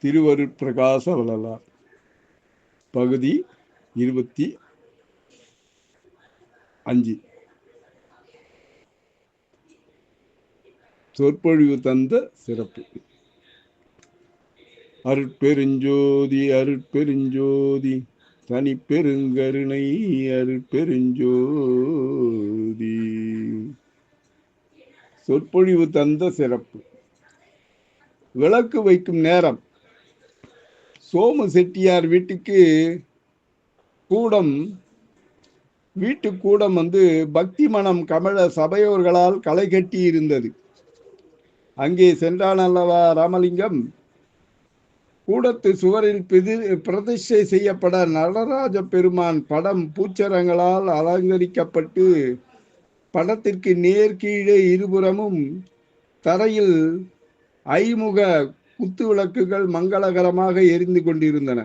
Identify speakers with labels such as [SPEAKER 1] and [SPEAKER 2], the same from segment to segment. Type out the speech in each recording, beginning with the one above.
[SPEAKER 1] திருவருட்பிரகாச வள்ளலார் பகுதி 25. சொற்பொழிவு தந்த சிறப்பு. அருட்பெருஞ்சோதி அருட்பெருஞ்சோதி தனி பெருங்கருணை அருட்பெருஞ்சோதி. சொற்பொழிவு தந்த சிறப்பு. விளக்கு வைக்கும் நேரம். சோமு செட்டியார் வீட்டு கூடம் பக்தி மனம் கமழ சபையோர்களால் களை கட்டி இருந்தது. அங்கே சென்றான் அல்லவா ராமலிங்கம். கூடத்து சுவரில் பிரதிஷ்டை செய்யப்பட நடராஜ பெருமான் படம் பூச்சரங்களால் அலங்கரிக்கப்பட்டு படத்திற்கு நேர் கீழே இருபுறமும் தரையில் ஐமுக குத்து விளக்குகள் மங்களகரமாக எரிந்து கொண்டிருந்தன.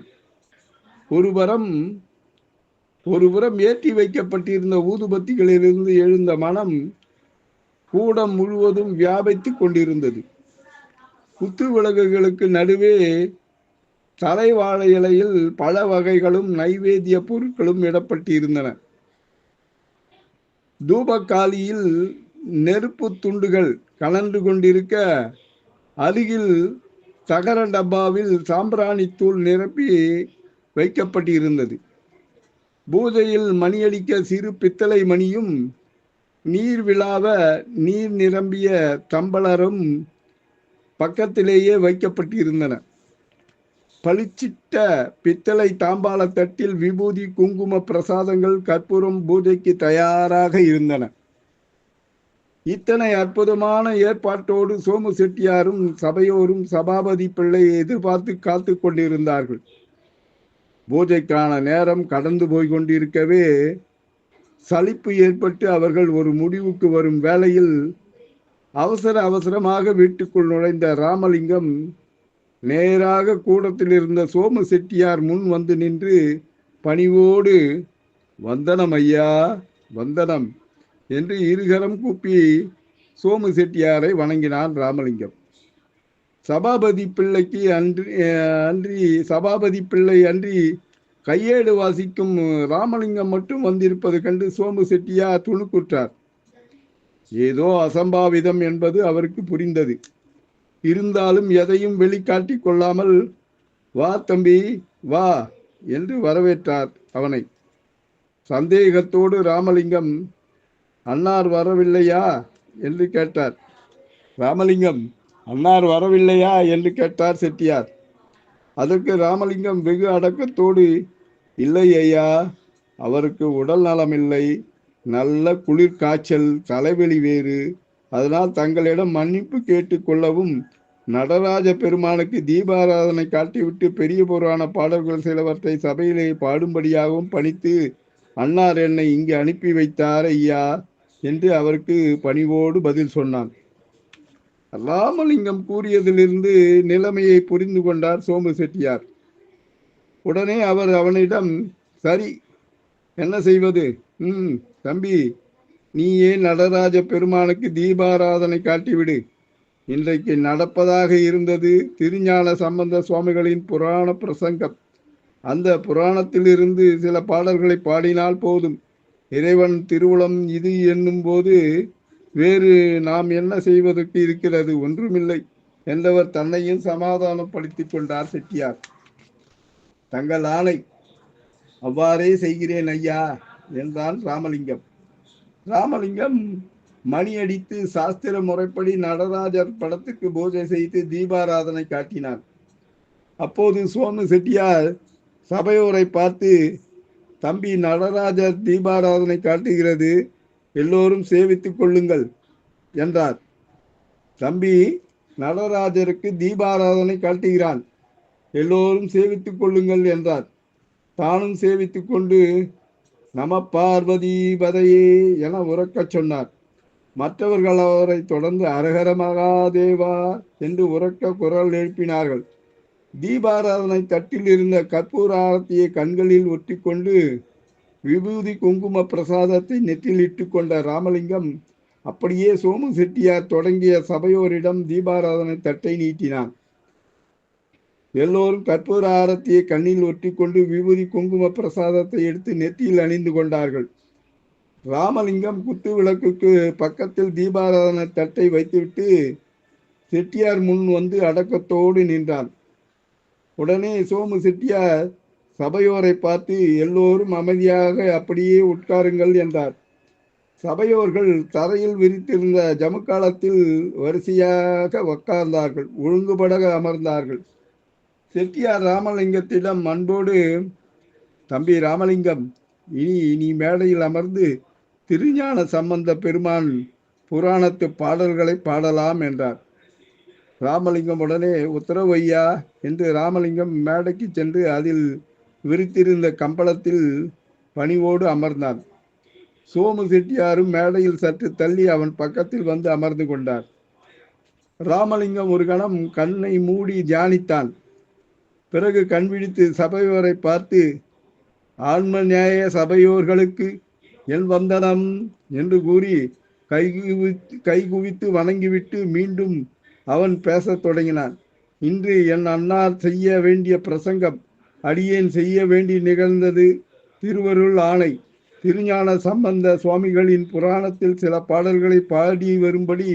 [SPEAKER 1] ஒருபுறம் ஏற்றி வைக்கப்பட்டிருந்த ஊதுபத்திகளிலிருந்து எழுந்த மனம் கூடம் முழுவதும் வியாபித்துக் கொண்டிருந்தது. குத்து விளக்குகளுக்கு நடுவே தலைவாழை இலையில் பல வகைகளும் நைவேத்திய பொருட்களும் இடப்பட்டிருந்தன. தூபக்காலியில் நெருப்பு துண்டுகள் கலந்து கொண்டிருக்க அருகில் தகர டப்பாவில் சாம்பிராணி தூள் நிரப்பி வைக்கப்பட்டிருந்தது. பூஜையில் மணியடிக்க சிறு பித்தளை மணியும் நீர் விழாவ நீர் நிரம்பிய தம்பளரும் பக்கத்திலேயே வைக்கப்பட்டிருந்தன. பளிச்சிட்ட பித்தளை தாம்பாள தட்டில் விபூதி குங்கும பிரசாதங்கள் கற்பூரம் பூஜைக்கு தயாராக இருந்தன. இத்தனை அற்புதமான ஏற்பாட்டோடு சோமு செட்டியாரும் சபையோரும் சபாபதி பிள்ளையை எதிர்பார்த்து காத்து கொண்டிருந்தார்கள். பூஜைக்கான நேரம் கடந்து போய் கொண்டிருக்கவே சலிப்பு ஏற்பட்டு அவர்கள் ஒரு முடிவுக்கு வரும் வேளையில் அவசரமாக வீட்டுக்குள் நுழைந்த ராமலிங்கம் நேராக கூடத்தில் இருந்த சோமு செட்டியார் முன் வந்து நின்று பணிவோடு "வந்தனம் ஐயா, வந்தனம்" என்று இருகரம் கூப்பி சோமு செட்டியாரை வணங்கினான் ராமலிங்கம். சபாபதி பிள்ளை அன்றி கையேடு வாசிக்கும் ராமலிங்கம் மட்டும் வந்திருப்பது கண்டு சோமு செட்டியார் துணுக்குற்றார். ஏதோ அசம்பாவிதம் என்பது அவருக்கு புரிந்தது. இருந்தாலும் எதையும் வெளிக்காட்டி கொள்ளாமல் "வா தம்பி, வா" என்று வரவேற்றார் அவனை. சந்தேகத்தோடு ராமலிங்கம் "அன்னார் வரவில்லையா?" என்று கேட்டார். ராமலிங்கம் "அன்னார் வரவில்லையா?" என்று கேட்டார் செட்டியார். அதற்கு ராமலிங்கம் வெகு அடக்கத்தோடு "இல்லை ஐயா, அவருக்கு உடல் நலமில்லை, நல்ல குளிர் காய்ச்சல், தலைவலி வேறு. அதனால் தங்களிடம் மன்னிப்பு கேட்டு கொள்ளவும் நடராஜ பெருமானுக்கு தீபாராதனை காட்டிவிட்டு பெரிய புராண பாடல்கள் சிலவற்றை சபையிலே பாடும்படியாகவும் பணித்து அன்னார் என்னை இங்கு அனுப்பி வைத்தார் ஐயா" என்று அவருக்கு பணிவோடு பதில் சொன்னான். ராமலிங்கம் கூறியதிலிருந்து நிலைமையை புரிந்து கொண்டார் சோமு செட்டியார். உடனே அவர் அவனிடம் "சரி, என்ன செய்வது? தம்பி, நீயே நடராஜ பெருமானுக்கு தீபாராதனை காட்டிவிடு. இன்றைக்கு நடப்பதாக இருந்தது திருஞான சம்பந்த சுவாமிகளின் புராண பிரசங்கம். அந்த புராணத்திலிருந்து சில பாடல்களை பாடினால் போதும். இறைவன் திருவுளம் இது என்னும் போது வேறு நாம் என்ன செய்வதற்கு இருக்கிறது? ஒன்றுமில்லை" என்றவர் தன்னையும் சமாதானப்படுத்திக் கொண்டார் செட்டியார். "தங்கள் ஆணை, அவ்வாறே செய்கிறேன் ஐயா" என்றான் ராமலிங்கம். ராமலிங்கம் மணி அடித்து சாஸ்திர முறைப்படி நடராஜர் படத்துக்கு பூஜை செய்து தீபாராதனை காட்டினார். அப்போது சோமு செட்டியார் சபையோரை பார்த்து "தம்பி, நடராஜர் தீபாராதனை காட்டுகிறது, எல்லோரும் சேவித்துக் கொள்ளுங்கள்" என்றார். "தம்பி, நடராஜருக்கு தீபாராதனை காட்டுகிறான், எல்லோரும் சேவித்துக் கொள்ளுங்கள்" என்றார். தானும் சேவித்துக் கொண்டு "நம பார்வதி பதையே" என உரக்கச் சொன்னார். மற்றவர்கள் அவரை தொடர்ந்து "அரஹர மகாதேவா" என்று உரக்க குரல் எழுப்பினார்கள். தீபாராதனை தட்டில் இருந்த கற்பூர ஆரத்தியை கண்களில் ஒட்டி கொண்டு விபூதி குங்கும பிரசாதத்தை நெற்றில் இட்டு கொண்ட ராமலிங்கம் அப்படியே சோமு செட்டியார் தொடங்கிய சபையோரிடம் தீபாராதனை தட்டை நீட்டினான். எல்லோரும் கற்பூர ஆரத்தியை கண்ணில் ஒட்டிக்கொண்டு விபூதி குங்கும பிரசாதத்தை எடுத்து நெற்றியில் அணிந்து கொண்டார்கள். ராமலிங்கம் குத்து விளக்குக்கு பக்கத்தில் தீபாராதன தட்டை வைத்துவிட்டு செட்டியார் முன் வந்து அடக்கத்தோடு நின்றான். உடனே சோமு செட்டியார் சபையோரை பார்த்து, எல்லோரும் அமைதியாக அப்படியே உட்காருங்கள் என்றார். சபையோர்கள் தரையில் விரித்திருந்த ஜமுக்காலத்தில் வரிசையாக உட்கார்ந்தார்கள், ஒழுங்குபட அமர்ந்தார்கள். செட்டியார் ராமலிங்கத்திடம் அன்போடு, தம்பி ராமலிங்கம், நீ மேடையில் அமர்ந்து திருஞான சம்பந்த பெருமான் புராணத்து பாடல்களை பாடலாம் என்றார். ராமலிங்கம் உடனே உத்தரவு ஐயா என்று ராமலிங்கம் மேடைக்கு சென்று அதில் விரித்திருந்த கம்பளத்தில் பணிவோடு அமர்ந்தான். சோமு செட்டியாரும் மேடையில் சற்று தள்ளி அவன் பக்கத்தில் வந்து அமர்ந்து கொண்டார். ராமலிங்கம் ஒரு கணம் கண்ணை மூடி தியானித்தான். பிறகு கண் விழித்து சபையோரை பார்த்து, ஆன்ம நியாய சபையோர்களுக்கு என் வந்தனம் என்று கூறி கைகுவித்து வணங்கிவிட்டு மீண்டும் அவன் பேசத் தொடங்கினான். இன்று என் அன்னார் செய்ய வேண்டிய பிரசங்கம் அடியேன் செய்ய வேண்டி நிகழ்ந்தது. திருவருள் ஆணை, திருஞான சம்பந்த சுவாமிகளின் புராணத்தில் சில பாடல்களை பாடி வரும்படி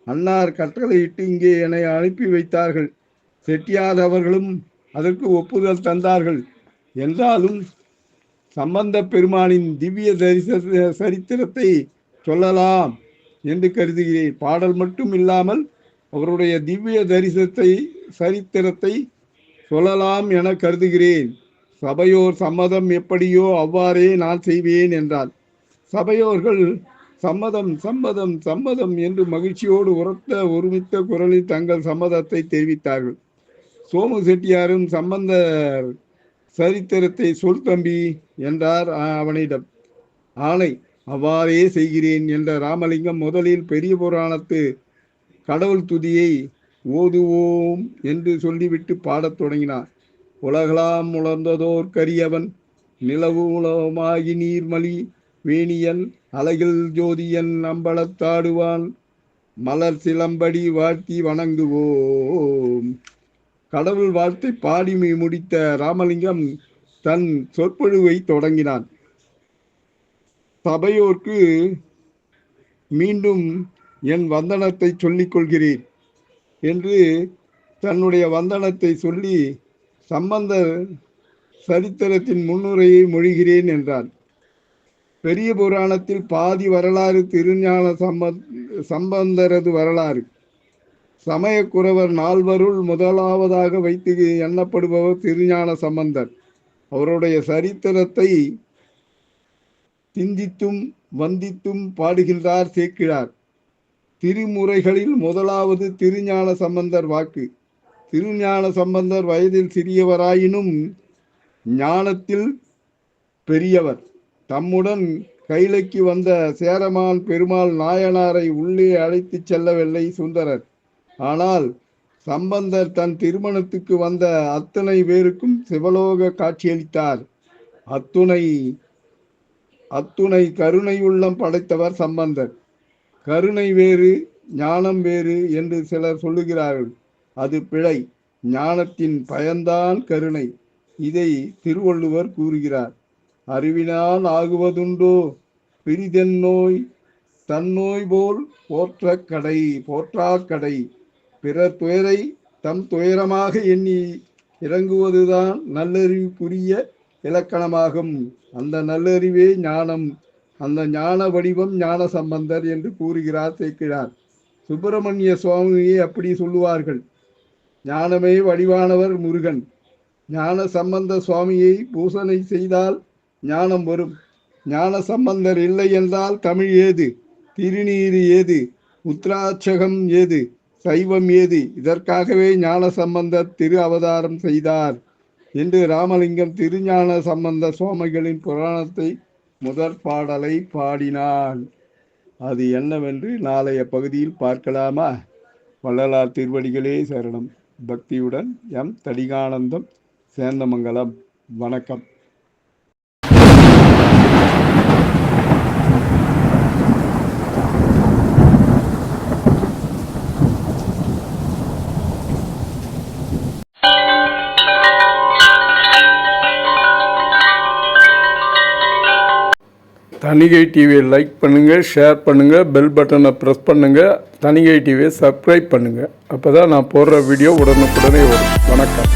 [SPEAKER 1] அன்னார் கட்டளையிட்டு இங்கே என்னை அனுப்பி வைத்தார்கள். செட்டியார் அவர்களும் அதற்கு ஒப்புதல் தந்தார்கள். என்றாலும் சம்பந்த பெருமானின் திவ்ய சரித்திரத்தை சொல்லலாம் என்று கருதுகிறேன். பாடல் மட்டும் இல்லாமல் அவருடைய திவ்ய சரித்திரத்தை சொல்லலாம் என கருதுகிறேன். சபையோர் சம்மதம் எப்படியோ அவ்வாறே நான் செய்வேன் என்றார். சபையோர்கள் சம்மதம் சம்மதம் சம்மதம் என்று மகிழ்ச்சியோடு உரத்த ஒருமித்த குரலில் தங்கள் சம்மதத்தை தெரிவித்தார்கள். சோமு செட்டியாரும் சம்பந்தர் சரித்திரத்தை சொல் தம்பி என்றார் அவனிடம். ஆணை, அவ்வாறே செய்கிறேன் என்ற ராமலிங்கம் முதலில் பெரிய புராணத்து கடவுள் துதியை ஓதுவோம் என்று சொல்லிவிட்டு பாடத் தொடங்கினார். உலகலாம் உணர்ந்ததோர் கரியவன், நிலவு உலகமாகி நீர்மலி வேணியன், அலகில் ஜோதியன் அம்பலத்தாடுவான், மலர் சிலம்படி வாழ்த்தி வணங்குவோம். கடவுள் வாழ்த்தை பாடி முடித்த ராமலிங்கம் தன் சொற்பொழிவை தொடங்கினான். சபையோர்க்கு மீண்டும் என் வந்தனத்தை சொல்லிக் கொள்கிறேன் என்று தன்னுடைய வந்தனத்தை சொல்லி சம்பந்தர் சரித்திரத்தின் முன்னுரையை மொழிகிறேன் என்றார். பெரிய புராணத்தில் பாதி வரலாறு திருஞான சம்பந்தரது வரலாறு. சமயக்குறவர் நால்வருள் முதலாவதாக வைத்து எண்ணப்படுபவர் திருஞான சம்பந்தர். அவருடைய சரித்திரத்தை சிந்தித்தும் வந்தித்தும் பாடுகின்றார் சேக்கிழார். திருமுறைகளில் முதலாவது திருஞான சம்பந்தர் வாக்கு. திருஞான சம்பந்தர் வயதில் சிறியவராயினும் ஞானத்தில் பெரியவர். தம்முடன் கைலைக்கு வந்த சேரமான் பெருமாள் நாயனாரை உள்ளே அழைத்து செல்லவில்லை சுந்தரர். ஆனால் சம்பந்தர் தன் திருமணத்துக்கு வந்த அத்தனை பேருக்கும் சிவலோக காட்சியளித்தார். அத்துணை கருணை உள்ளம் படைத்தவர் சம்பந்தர். கருணை வேறு ஞானம் வேறு என்று சிலர் சொல்லுகிறார்கள். அது பிழை. ஞானத்தின் பயன்தான் கருணை. இதை திருவள்ளுவர் கூறுகிறார். அறிவினால் ஆகுவதுண்டோ பிரிதென் நோய், தன்னோய் போல் போற்றாக்கடை. பிறர் துயரை தம் துயரமாக எண்ணி இறங்குவதுதான் நல்லறிவுக்குரிய இலக்கணமாகும். அந்த நல்லறிவே ஞானம். அந்த ஞான வடிவம் ஞான சம்பந்தர் என்று கூறுகிறார் சேக்கிழார். சுப்பிரமணிய சுவாமியை அப்படி சொல்லுவார்கள். ஞானமே வடிவானவர் முருகன். ஞான சம்பந்த சுவாமியை பூசனை செய்தால் ஞானம் வரும். ஞான சம்பந்தர் இல்லை என்றால் தமிழ் ஏது, திருநீறு ஏது, உத்ராட்சகம் ஏது, சைவம் ஏது? இதற்காகவே ஞான சம்பந்தர் திரு அவதாரம் செய்தார் என்று ராமலிங்கம் திருஞான சம்பந்த சுவாமிகளின் புராணத்தை முதற் பாடலை பாடினான். அது என்னவென்று நாளைய பகுதியில் பார்க்கலாமா? வள்ளலார் திருவடிகளே சரணம். பக்தியுடன் எம் தடிகானந்தம், சேந்தமங்கலம். வணக்கம். தணிகை டிவியை லைக் பண்ணுங்கள், ஷேர் பண்ணுங்கள், பெல் பட்டனை ப்ரெஸ் பண்ணுங்கள், தணிகை டிவியை சப்ஸ்கிரைப் பண்ணுங்கள். அப்போ தான் நான் போடுற வீடியோ உடனுக்குடனே வரும். வணக்கம்.